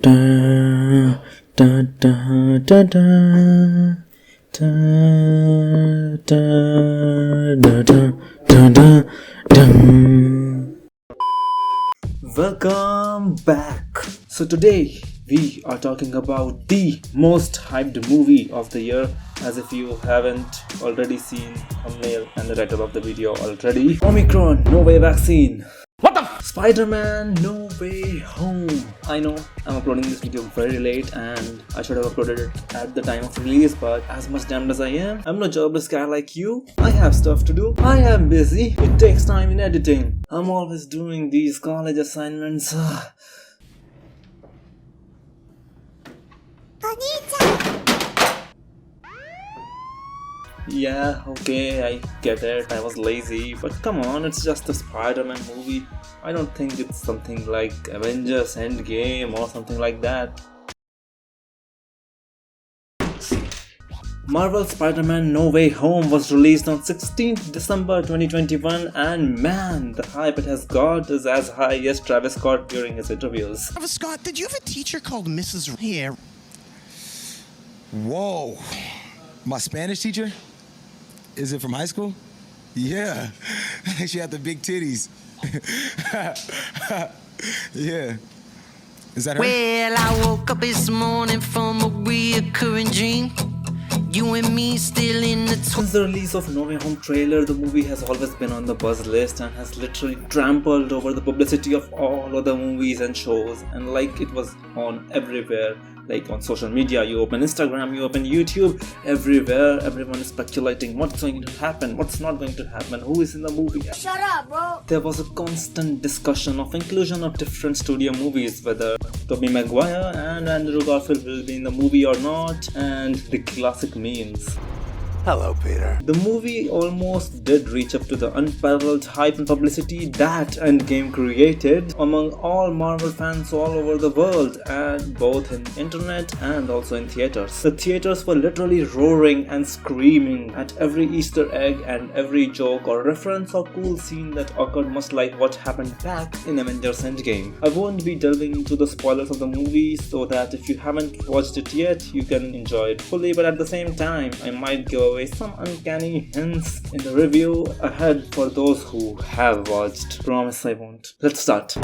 da da da da da da da da da da da. Welcome back. So today we are talking about the most hyped movie of the year, as if you haven't already seen thumbnail and the title of the video already. Omicron No Way Vaccine. What the Spider-Man No Way Home. I know I'm uploading this video very late and I should have uploaded it at the time of release, but as much damned as I am, I'm no jobless guy like you. I have stuff to do. I am busy. It takes time in editing. I'm always doing these college assignments. Yeah, okay, I get it, I was lazy, but come on, it's just a Spider-Man movie. I don't think it's something like Avengers Endgame or something like that. Marvel Spider-Man No Way Home was released on 16th December 2021, and man, the hype it has got is as high as Travis Scott during his interviews. Travis Scott, did you have a teacher called Mrs. Here? Whoa. My Spanish teacher? Is it from high school? Yeah. She had the big titties. Yeah. Is that her? Well, I woke up this morning from a reoccurring dream. You and me still in the Since the release of No Way Home trailer, the movie has always been on the buzz list and has literally trampled over the publicity of all other movies and shows, and like it was on everywhere. Like on social media, you open Instagram, you open YouTube, everywhere everyone is speculating what's going to happen, what's not going to happen, who is in the movie. Shut up, bro! There was a constant discussion of inclusion of different studio movies, whether Tobey Maguire and Andrew Garfield will be in the movie or not, and the classic memes. Hello, Peter. The movie almost did reach up to the unparalleled hype and publicity that Endgame created among all Marvel fans all over the world, and both in internet and also in theaters. The theaters were literally roaring and screaming at every Easter egg and every joke or reference or cool scene that occurred, much like what happened back in Avengers Endgame. I won't be delving into the spoilers of the movie, so that if you haven't watched it yet, you can enjoy it fully, but at the same time, I might give away some uncanny hints in the review ahead for those who have watched. Promise I won't. Let's start.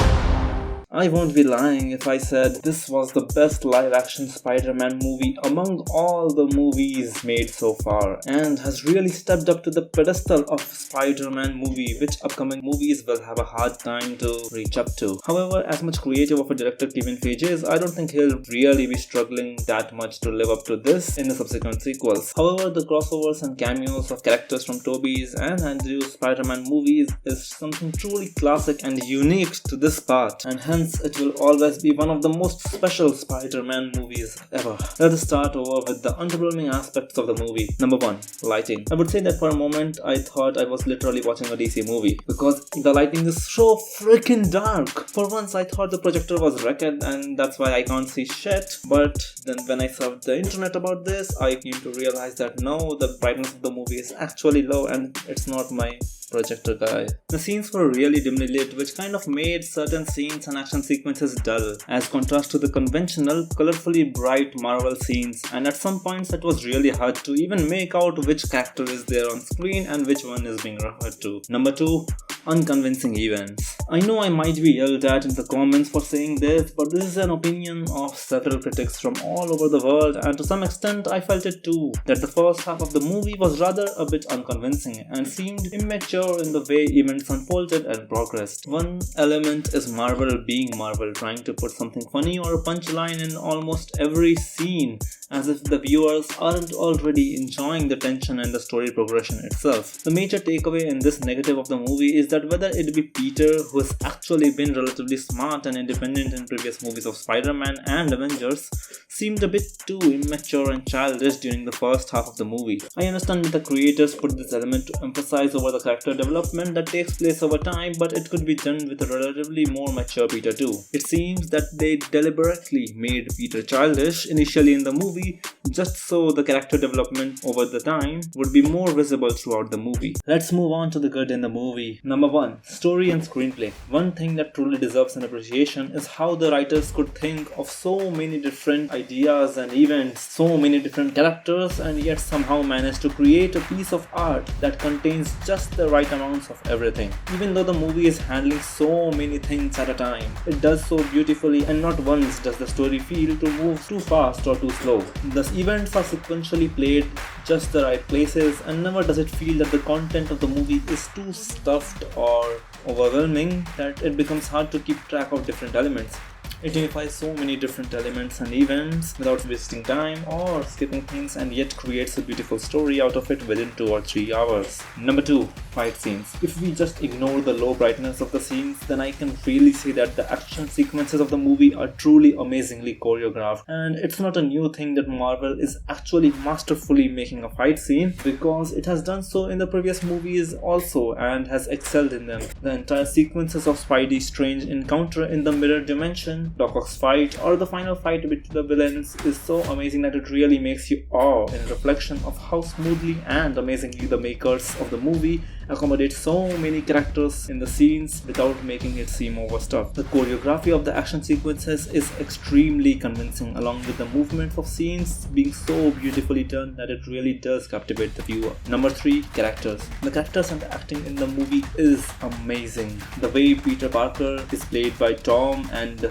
I won't be lying if I said this was the best live-action Spider-Man movie among all the movies made so far, and has really stepped up to the pedestal of Spider-Man movie, which upcoming movies will have a hard time to reach up to. However, as much creative of a director Kevin Feige is, I don't think he'll really be struggling that much to live up to this in the subsequent sequels. However, the crossovers and cameos of characters from Tobey's and Andrew's Spider-Man movies is something truly classic and unique to this part, and hence it will always be one of the most special Spider-Man movies ever. Let us start over with the underwhelming aspects of the movie. Number 1. Lighting. I would say that for a moment I thought I was literally watching a DC movie, because the lighting is so freaking dark. For once I thought the projector was wrecked and that's why I can't see shit, but then when I surfed the internet about this, I came to realize that no, the brightness of the movie is actually low and it's not my projector guy. The scenes were really dimly lit, which kind of made certain scenes and action sequences dull, as contrast to the conventional, colorfully bright Marvel scenes, and at some points it was really hard to even make out which character is there on screen and which one is being referred to. Number 2. Unconvincing events. I know I might be yelled at in the comments for saying this, but this is an opinion of several critics from all over the world, and to some extent I felt it too, that the first half of the movie was rather a bit unconvincing and seemed immature in the way events unfolded and progressed. One element is Marvel being Marvel, trying to put something funny or a punchline in almost every scene, as if the viewers aren't already enjoying the tension and the story progression itself. The major takeaway in this negative of the movie is that whether it be Peter, who has actually been relatively smart and independent in previous movies of Spider-Man and Avengers, seemed a bit too immature and childish during the first half of the movie. I understand that the creators put this element to emphasize over the character development that takes place over time, but it could be done with a relatively more mature Peter too. It seems that they deliberately made Peter childish initially in the movie, just so the character development over the time would be more visible throughout the movie. Let's move on to the good in the movie. Number Number 1. Story and screenplay. One thing that truly deserves an appreciation is how the writers could think of so many different ideas and events, so many different characters, and yet somehow manage to create a piece of art that contains just the right amounts of everything. Even though the movie is handling so many things at a time, it does so beautifully, and not once does the story feel to move too fast or too slow. Thus, events are sequentially played just the right places, and never does it feel that the content of the movie is too stuffed or overwhelming that it becomes hard to keep track of different elements. It unifies so many different elements and events without wasting time or skipping things, and yet creates a beautiful story out of it within 2 or 3 hours. Number 2. Fight scenes. If we just ignore the low brightness of the scenes, then I can really say that the action sequences of the movie are truly amazingly choreographed. And it's not a new thing that Marvel is actually masterfully making a fight scene, because it has done so in the previous movies also and has excelled in them. The entire sequences of Spidey's strange encounter in the mirror dimension, Doc Ock's fight, or the final fight with the villains is so amazing that it really makes you awe in reflection of how smoothly and amazingly the makers of the movie accommodate so many characters in the scenes without making it seem overstuffed. The choreography of the action sequences is extremely convincing, along with the movements of scenes being so beautifully done that it really does captivate the viewer. Number 3. Characters. The characters and the acting in the movie is amazing. The way Peter Parker is played by Tom and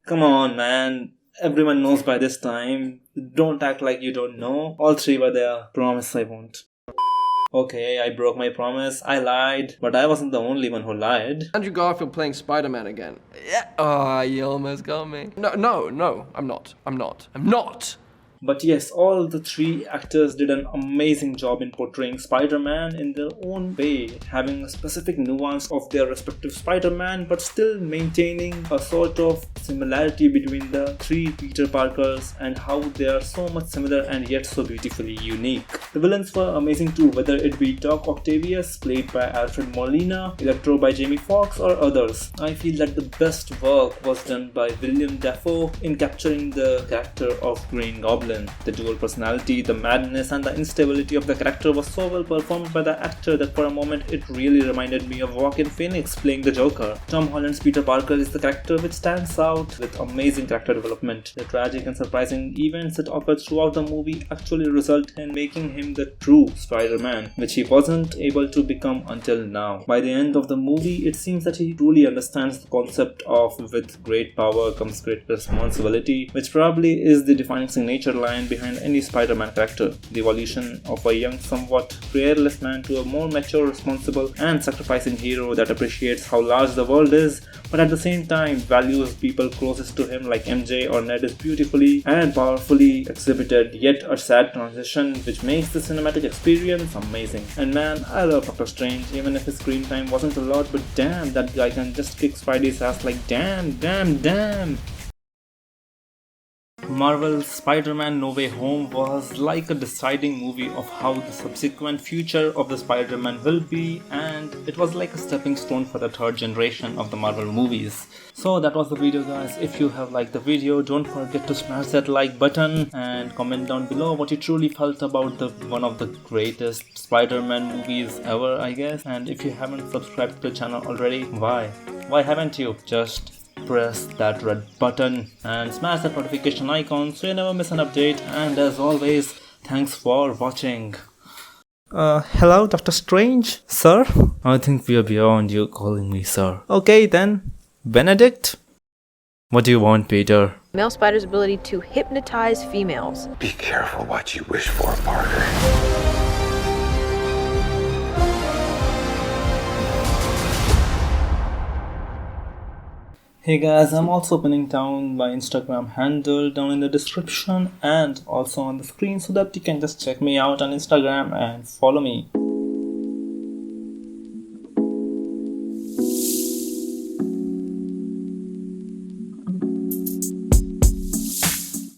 come on, man. Everyone knows by this time. Don't act like you don't know. All 3 were there. Promise I won't. Okay, I broke my promise. I lied. But I wasn't the only one who lied. Andrew Garfield playing Spider-Man again. Yeah. Oh, you almost got me. No, I'm not. But yes, all the 3 actors did an amazing job in portraying Spider-Man in their own way, having a specific nuance of their respective Spider-Man, but still maintaining a sort of similarity between the 3 Peter Parkers and how they are so much similar and yet so beautifully unique. The villains were amazing too, whether it be Doc Octavius, played by Alfred Molina, Electro by Jamie Foxx, or others. I feel that the best work was done by William Dafoe in capturing the character of Green Goblin. The dual personality, the madness, and the instability of the character was so well performed by the actor that for a moment it really reminded me of Joaquin Phoenix playing the Joker. Tom Holland's Peter Parker is the character which stands out with amazing character development. The tragic and surprising events that occur throughout the movie actually result in making him the true Spider-Man, which he wasn't able to become until now. By the end of the movie, it seems that he truly understands the concept of with great power comes great responsibility, which probably is the defining signature line behind any Spider-Man character. The evolution of a young, somewhat fearless man to a more mature, responsible, and sacrificing hero that appreciates how large the world is, but at the same time values people closest to him like MJ or Ned is beautifully and powerfully exhibited, yet a sad transition which makes the cinematic experience amazing. And man, I love Doctor Strange, even if his screen time wasn't a lot, but damn, that guy can just kick Spidey's ass like damn. Marvel's Spider-Man No Way Home was like a deciding movie of how the subsequent future of the Spider-Man will be, and it was like a stepping stone for the 3rd generation of the Marvel movies. So that was the video, guys. If you have liked the video, don't forget to smash that like button and comment down below what you truly felt about one of the greatest Spider-Man movies ever, I guess. And if you haven't subscribed to the channel already, why haven't you? Just press that red button and smash that notification icon so you never miss an update. And as always, thanks for watching. Hello, Dr. Strange? Sir? I think we are beyond you calling me sir. Okay then, Benedict? What do you want, Peter? Male spider's ability to hypnotize females. Be careful what you wish for, Parker. Hey guys, I'm also pinning down my Instagram handle down in the description and also on the screen so that you can just check me out on Instagram and follow me.